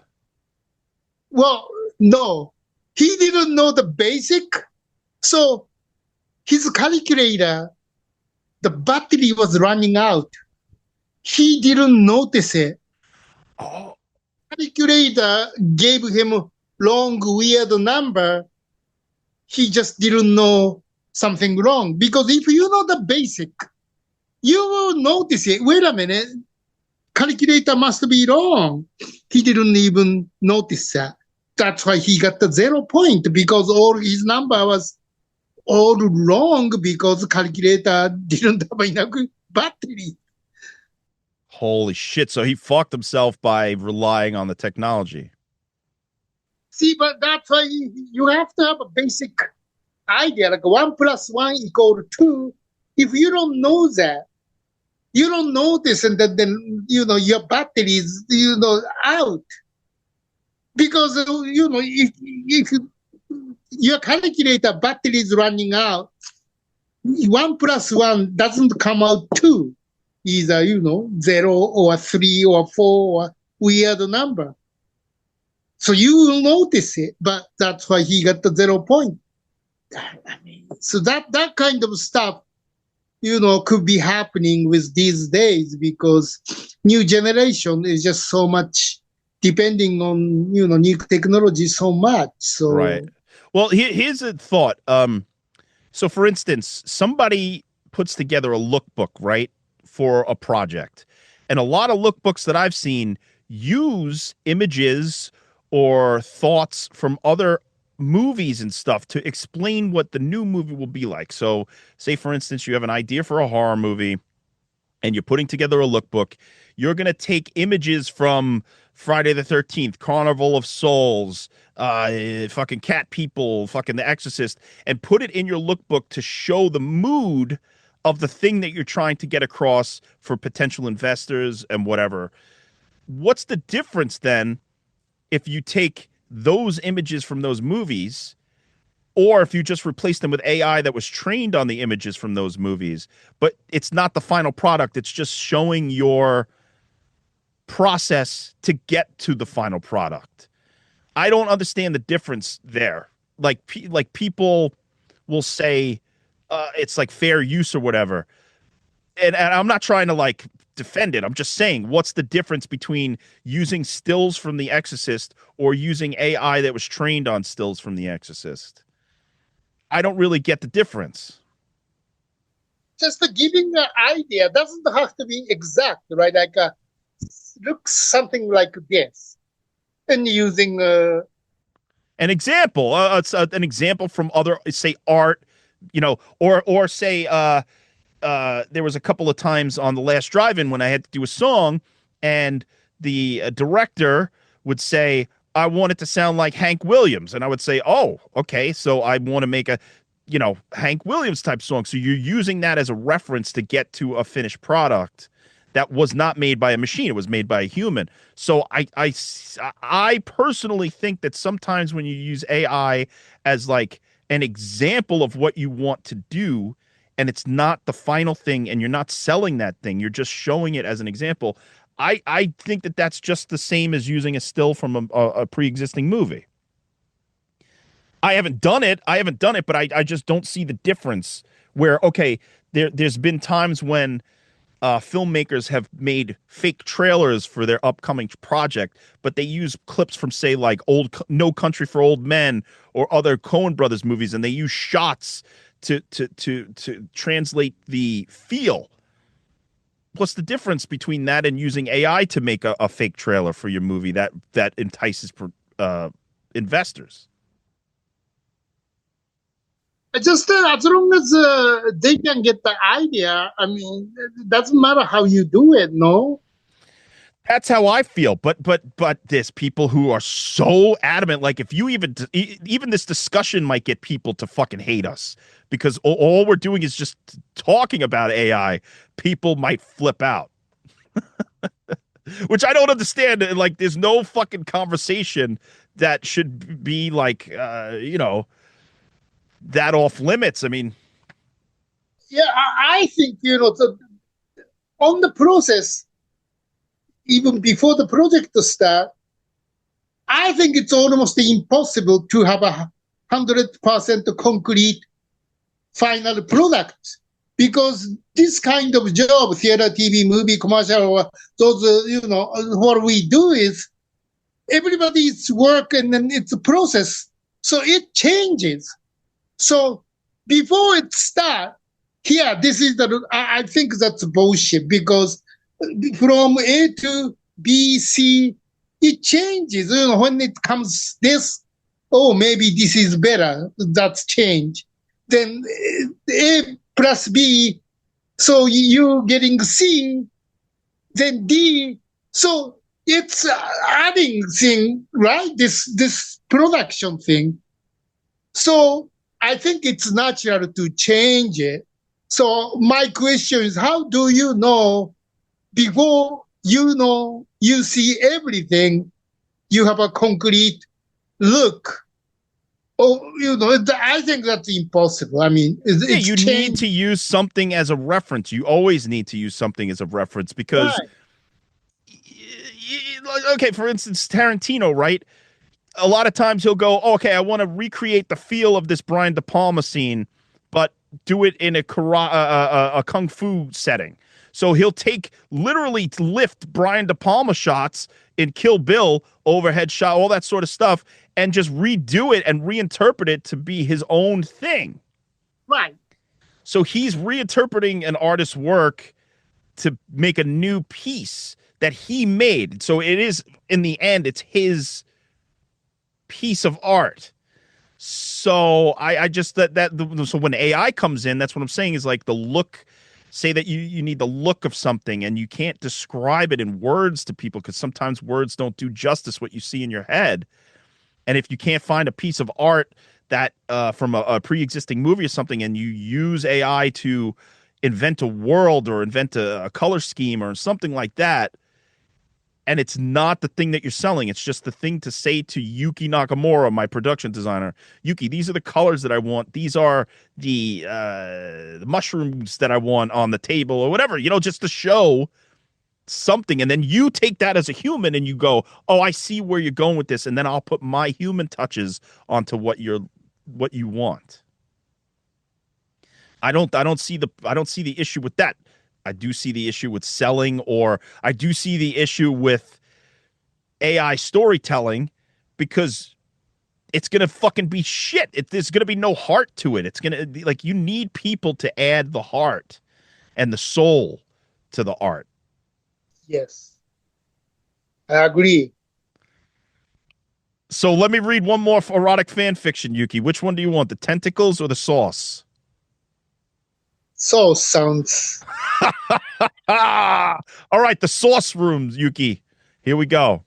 Well, no. He didn't know the basic. So his calculator, the battery was running out. He didn't notice it. Oh. Calculator gave him wrong, weird number. He just didn't know something wrong. Because if you know the basic, you will notice it. Wait a minute. Calculator must be wrong. He didn't even notice that. That's why he got the 0 point, because all his number was all wrong because calculator didn't have enough battery. Holy shit. So he fucked himself by relying on the technology. See, but that's why you have to have a basic idea, like 1 + 1 = 2. If you don't know that, you don't notice, and then your battery is out. Because if your calculator battery is running out, 1 + 1 doesn't come out 2. Either 0 or 3 or 4 or weird number. So you will notice it, but that's why he got the 0 point. I mean, so that kind of stuff, could be happening with these days, because new generation is just so much depending on, new technology so much. So right. Well, here's a thought. So for instance, somebody puts together a lookbook, right, for a project. And a lot of lookbooks that I've seen use images or thoughts from other movies and stuff to explain what the new movie will be like. So say, for instance, you have an idea for a horror movie and you're putting together a lookbook. You're going to take images from Friday the 13th, Carnival of Souls, fucking Cat People, fucking The Exorcist, and put it in your lookbook to show the mood of the thing that you're trying to get across for potential investors and whatever. What's the difference then if you take those images from those movies, or if you just replace them with AI that was trained on the images from those movies, but it's not the final product, it's just showing your process to get to the final product? I don't understand the difference there. Like people will say it's like fair use or whatever. And I'm not trying to like defend it. I'm just saying, what's the difference between using stills from The Exorcist or using AI that was trained on stills from The Exorcist? I don't really get the difference. Just giving an idea doesn't have to be exact, right? Like looks something like this, and using an example, an example from other, say, art, or say, there was a couple of times on the last drive-in when I had to do a song, and the director would say, "I want it to sound like Hank Williams," and I would say, "Oh, okay, so I want to make a, Hank Williams type song." So you're using that as a reference to get to a finished product that was not made by a machine; it was made by a human. So I personally think that sometimes when you use AI as like an example of what you want to do, and it's not the final thing, and you're not selling that thing, you're just showing it as an example. I think that that's just the same as using a still from a pre-existing movie. I haven't done it, but I just don't see the difference. Where, okay, there's been times when filmmakers have made fake trailers for their upcoming project, but they use clips from, say, like No Country for Old Men or other Coen Brothers movies, and they use shots to translate the feel. What's the difference between that and using AI to make a fake trailer for your movie that entices investors? just as long as they can get the idea. I mean, it doesn't matter how you do it, no? That's how I feel. But there's people who are so adamant. Like, if you even this discussion might get people to fucking hate us because all we're doing is just talking about AI. People might flip out, which I don't understand. Like, there's no fucking conversation that should be like, that off limits. I mean, Yeah, I think, on the process, even before the project start, I think it's almost impossible to have 100% concrete final product, because this kind of job, theater, TV, movie, commercial, or those, what we do is everybody's work and then it's a process. So it changes. So before it starts, I think that's bullshit, because from A to B, C, it changes. When it comes this, oh, maybe this is better. That's change. Then A plus B, so you getting C, then D. So it's adding thing, right? This production thing. So I think it's natural to change it. So my question is, how do you know before you see everything, you have a concrete look? Oh, I think that's impossible. I mean, it's you need to use something as a reference. You always need to use something as a reference because, okay, for instance, Tarantino, right? A lot of times he'll go, oh, okay, I want to recreate the feel of this Brian De Palma scene, but do it in a kung fu setting. So he'll literally lift Brian De Palma shots in Kill Bill, overhead shot, all that sort of stuff, and just redo it and reinterpret it to be his own thing. Right. So he's reinterpreting an artist's work to make a new piece that he made. So it is, in the end, it's his piece of art. So I just so when AI comes in, that's what I'm saying is like the look. Say that you need the look of something and you can't describe it in words to people because sometimes words don't do justice what you see in your head. And if you can't find a piece of art that from a pre-existing movie or something, and you use AI to invent a world or invent a color scheme or something like that, and it's not the thing that you're selling, it's just the thing to say to Yuki Nakamura, my production designer, Yuki, these are the colors that I want. These are the mushrooms that I want on the table or whatever, just to show something. And then you take that as a human and you go, oh, I see where you're going with this. And then I'll put my human touches onto what you want. I don't see the issue with that. I do see the issue with selling, or I do see the issue with AI storytelling, because it's going to fucking be shit. There's going to be no heart to it. It's going to be like, you need people to add the heart and the soul to the art. Yes, I agree. So let me read one more erotic fan fiction, Yuki. Which one do you want, the tentacles or the sauce? So sounds. Ah! All right, the sauce rooms, Yuki. Here we go.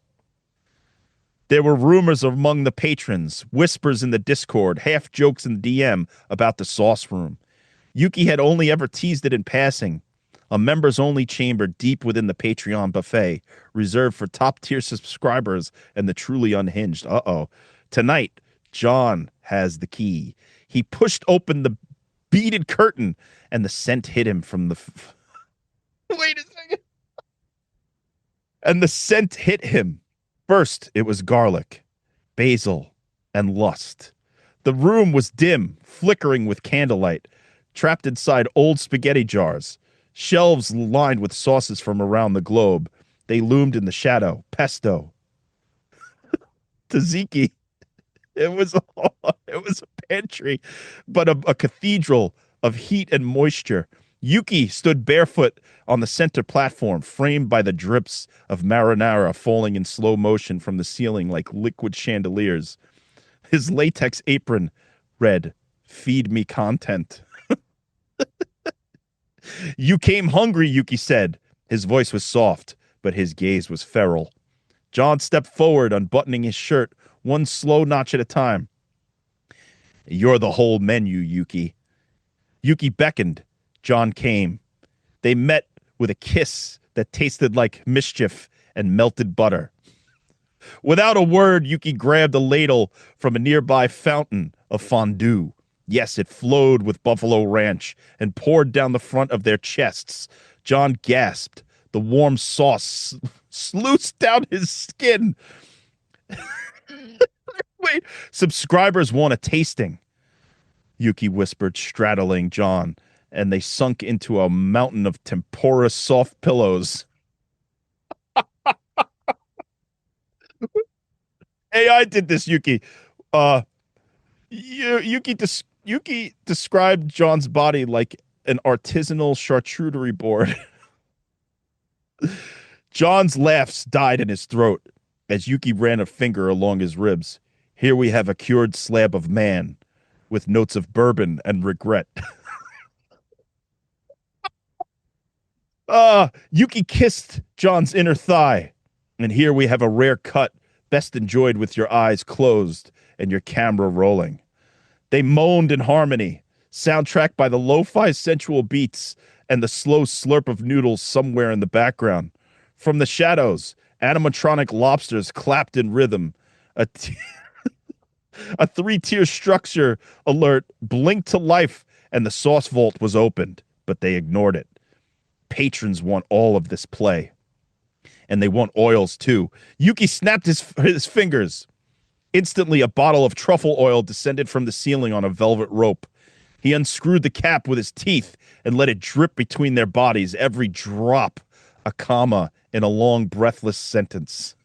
There were rumors among the patrons, whispers in the Discord, half jokes in the DM about the sauce room. Yuki had only ever teased it in passing. A members-only chamber deep within the Patreon buffet, reserved for top-tier subscribers and the truly unhinged. Uh-oh. Tonight, John has the key. He pushed open the beaded curtain, and the scent hit him from the... Wait a second. And the scent hit him. First, it was garlic, basil, and lust. The room was dim, flickering with candlelight, trapped inside old spaghetti jars. Shelves lined with sauces from around the globe. They loomed in the shadow. Pesto, tzatziki. It was a pantry, but a cathedral of heat and moisture. Yuki stood barefoot on the center platform, framed by the drips of marinara falling in slow motion from the ceiling like liquid chandeliers. His latex apron read, "Feed me content." You came hungry, Yuki said. His voice was soft, but his gaze was feral. John stepped forward, unbuttoning his shirt, one slow notch at a time. You're the whole menu, Yuki. Yuki beckoned. John came. They met with a kiss that tasted like mischief and melted butter. Without a word, Yuki grabbed a ladle from a nearby fountain of fondue. Yes, it flowed with buffalo ranch and poured down the front of their chests. John gasped. The warm sauce sluiced down his skin. Wait, subscribers want a tasting, Yuki whispered, straddling John, and they sunk into a mountain of tempura soft pillows. AI did this, Yuki. Yuki described John's body like an artisanal charcuterie board. John's laughs died in his throat as Yuki ran a finger along his ribs. Here we have a cured slab of man with notes of bourbon and regret. Yuki kissed John's inner thigh. And here we have a rare cut, best enjoyed with your eyes closed and your camera rolling. They moaned in harmony, soundtracked by the lo-fi sensual beats and the slow slurp of noodles somewhere in the background. From the shadows, animatronic lobsters clapped in rhythm. A three-tier structure alert blinked to life, and the sauce vault was opened, but they ignored it. Patrons want all of this play. And they want oils, too. Yuki snapped his fingers. Instantly, a bottle of truffle oil descended from the ceiling on a velvet rope. He unscrewed the cap with his teeth and let it drip between their bodies, every drop a comma in a long, breathless sentence.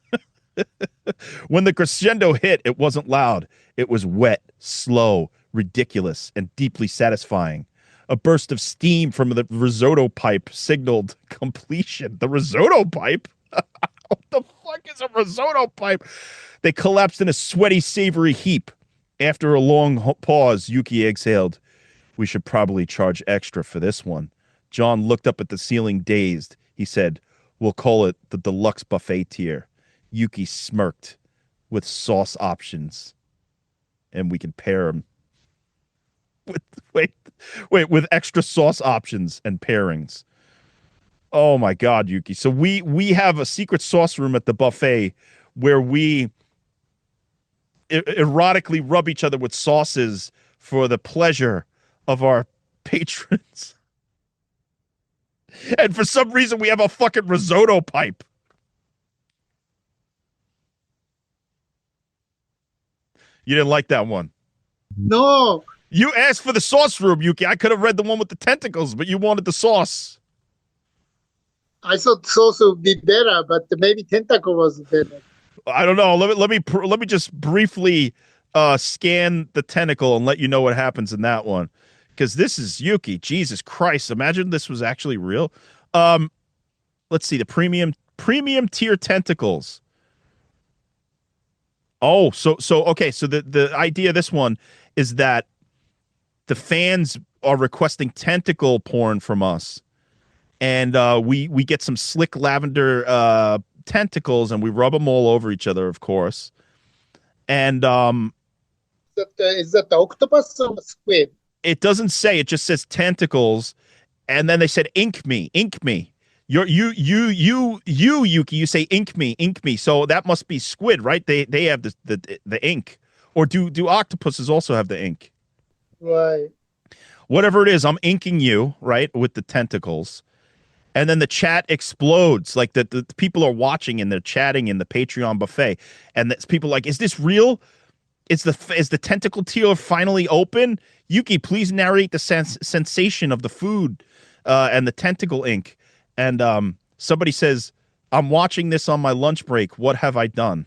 When the crescendo hit, it wasn't loud. It was wet, slow, ridiculous, and deeply satisfying. A burst of steam from the risotto pipe signaled completion. The risotto pipe? What the fuck is a risotto pipe? They collapsed in a sweaty, savory heap. After a long pause, Yuki exhaled. We should probably charge extra for this one. John looked up at the ceiling, dazed. He said, we'll call it the deluxe buffet tier. Yuki smirked. With sauce options. And we can pair them with extra sauce options and pairings. Oh my God, Yuki. So we have a secret sauce room at the buffet where we erotically rub each other with sauces for the pleasure of our patrons. And for some reason we have a fucking risotto pipe. You didn't like that one? No. You asked for the sauce room, Yuki. I could have read the one with the tentacles, but you wanted the sauce. I thought sauce would be better, but maybe tentacle was better. I don't know. Let me just briefly scan the tentacle and let you know what happens in that one, because this is Yuki. Jesus Christ! Imagine this was actually real. Um, let's see the premium tier tentacles. Oh, so okay. So the idea of this one is that the fans are requesting tentacle porn from us, and we get some slick lavender tentacles, and we rub them all over each other, of course. And Is that the octopus or squid? it doesn't say; it just says tentacles. And then they said, "Ink me, ink me." You Yuki. You say, ink me." So that must be squid, right? They have the ink, or do octopuses also have the ink? Right. Whatever it is, I'm inking you, right, with the tentacles. And then the chat explodes. Like the people are watching and they're chatting in the Patreon buffet. And people are like, is this real? Is the tentacle tier finally open? Yuki, please narrate the sensation of the food and the tentacle ink. And somebody says, I'm watching this on my lunch break. What have I done?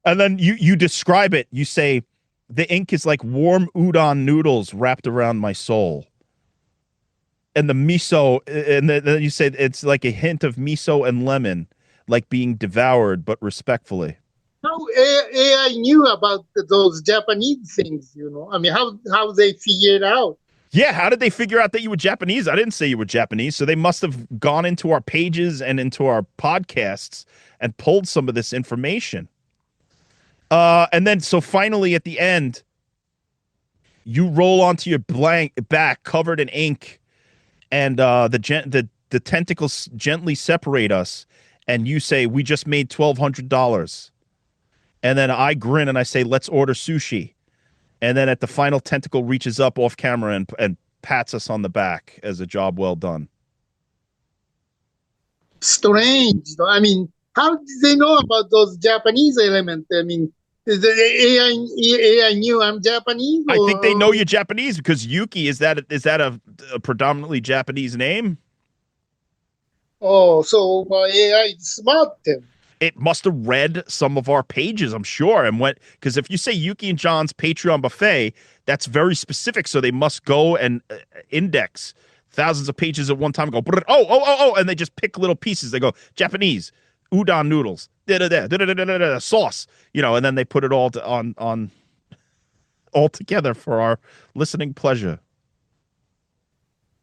And then you describe it. You say, the ink is like warm udon noodles wrapped around my soul. And the miso, and then you said it's like a hint of miso and lemon, like being devoured, but respectfully. How AI knew about those Japanese things, you know? I mean, how they figured out? Yeah, how did they figure out that you were Japanese? I didn't say you were Japanese, so they must have gone into our pages and into our podcasts and pulled some of this information. And then, so finally, at the end, you roll onto your blank back covered in ink, and the tentacles gently separate us, and you say, "We just made $1,200." And then I grin and I say, "Let's order sushi." And then at the final, tentacle reaches up off camera and pats us on the back as a job well done. Strange. I mean, how did they know about those Japanese elements? I mean, is the AI knew I'm Japanese? I think they Or, know you're Japanese because Yuki, is that a predominantly Japanese name? oh, so AI is smart then. It must have read some of our pages, I'm sure, and went, because if you say Yuki and John's Patreon buffet, that's very specific. So they must go and index thousands of pages at one time. And go, oh, and they just pick little pieces. They go Japanese udon noodles, sauce, and then they put it all on all together for our listening pleasure.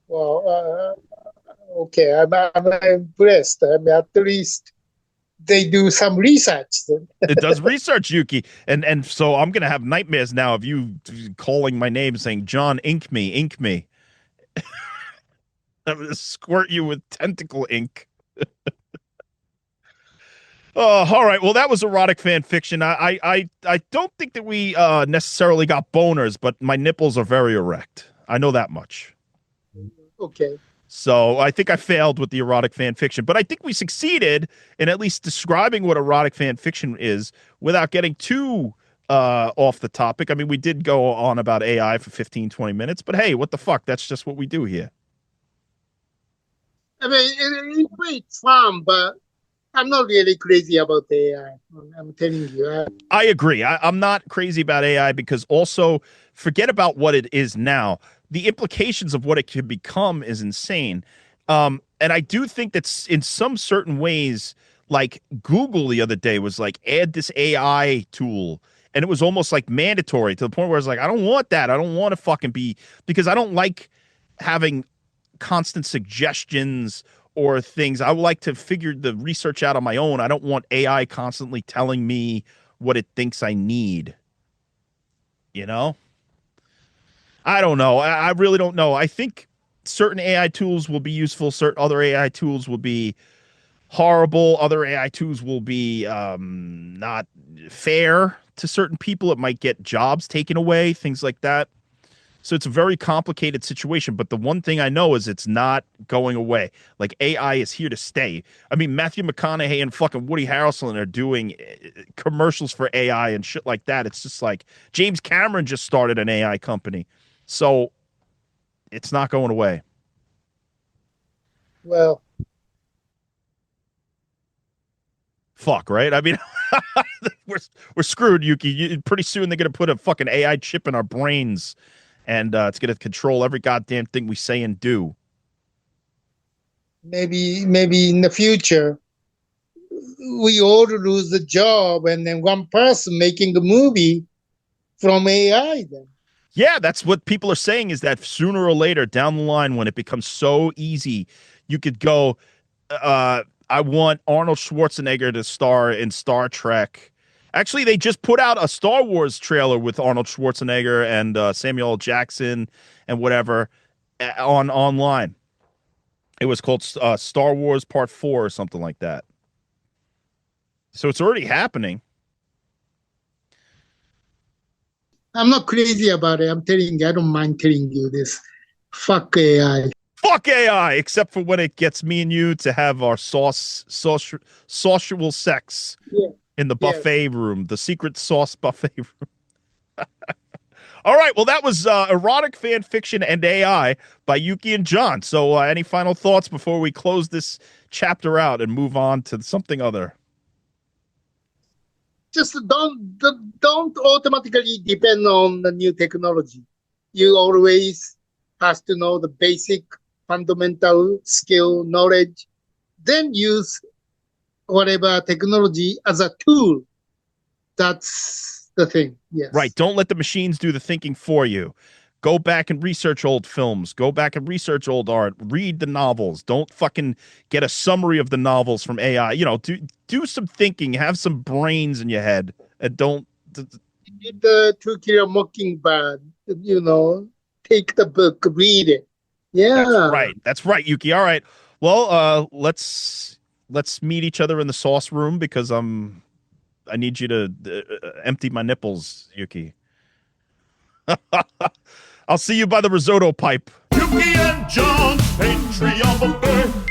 Well, okay, I'm impressed. I mean, at least they do some research then. It does research, Yuki, and so I'm gonna have nightmares now of you calling my name saying, "John, ink me, ink me." I'm gonna squirt you with tentacle ink. Oh, all right. Well, that was erotic fan fiction. I don't think that we necessarily got boners, but my nipples are very erect. I know that much. Okay. So I think I failed with the erotic fan fiction, but I think we succeeded in at least describing what erotic fan fiction is without getting too off the topic. I mean, we did go on about AI for 15, 20 minutes, but hey, what the fuck? That's just what we do here. I mean, in a way, it's fun, but I'm not really crazy about the AI. I'm telling you. I agree. I'm not crazy about AI because also forget about what it is now. The implications of what it could become is insane. And I do think that in some certain ways, like Google the other day was like, add this AI tool. And it was almost like mandatory to the point where it's like, I don't want that. I don't want to fucking be, because I don't like having constant suggestions or things. I would like to figure the research out on my own. I don't want AI constantly telling me what it thinks I need. You know? I don't know. I really don't know. I think certain AI tools will be useful. Certain other AI tools will be horrible. Other AI tools will be not fair to certain people. It might get jobs taken away, things like that. So it's a very complicated situation. But the one thing I know is it's not going away. Like AI is here to stay. I mean, Matthew McConaughey and fucking Woody Harrelson are doing commercials for AI and shit like that. It's just like James Cameron just started an AI company. So it's not going away. Well, Fuck, right? I mean, we're screwed, Yuki. Pretty soon they're gonna put a fucking AI chip in our brains, and it's gonna control every goddamn thing we say and do. maybe in the future we all lose the job, and then one person making a movie from AI. Then Yeah, that's what people are saying, is that sooner or later down the line, when it becomes so easy, you could go, I want Arnold Schwarzenegger to star in Star Trek. Actually, they just put out a Star Wars trailer with Arnold Schwarzenegger and Samuel L. Jackson and whatever on online. It was called Star Wars Part 4 or something like that. So it's already happening. I'm not crazy about it. I'm telling you, I don't mind telling you this. Fuck AI. Fuck AI, except for when it gets me and you to have our saucial sex Yeah. in the Yes. buffet room, the secret sauce buffet room. All right, well, that was Erotic Fan Fiction and AI by Yuki and John. So any final thoughts before we close this chapter out and move on to something other? Just don't automatically depend on the new technology. You always has to know the basic fundamental skill knowledge, then use whatever technology as a tool. That's the thing. Yes. Right. Don't let the machines do the thinking for you. Go back and research old films. Go back and research old art. Read the novels. Don't fucking get a summary of the novels from AI. You know, do some thinking. Have some brains in your head. And don't. Read the To Kill a Mockingbird. Take the book, read it. Yeah. That's right. That's right, Yuki. All right. Well, let's meet each other in the sauce room, because I need you to empty my nipples, Yuki. I'll see you by the risotto pipe. Yuki and John's Patreon buffet.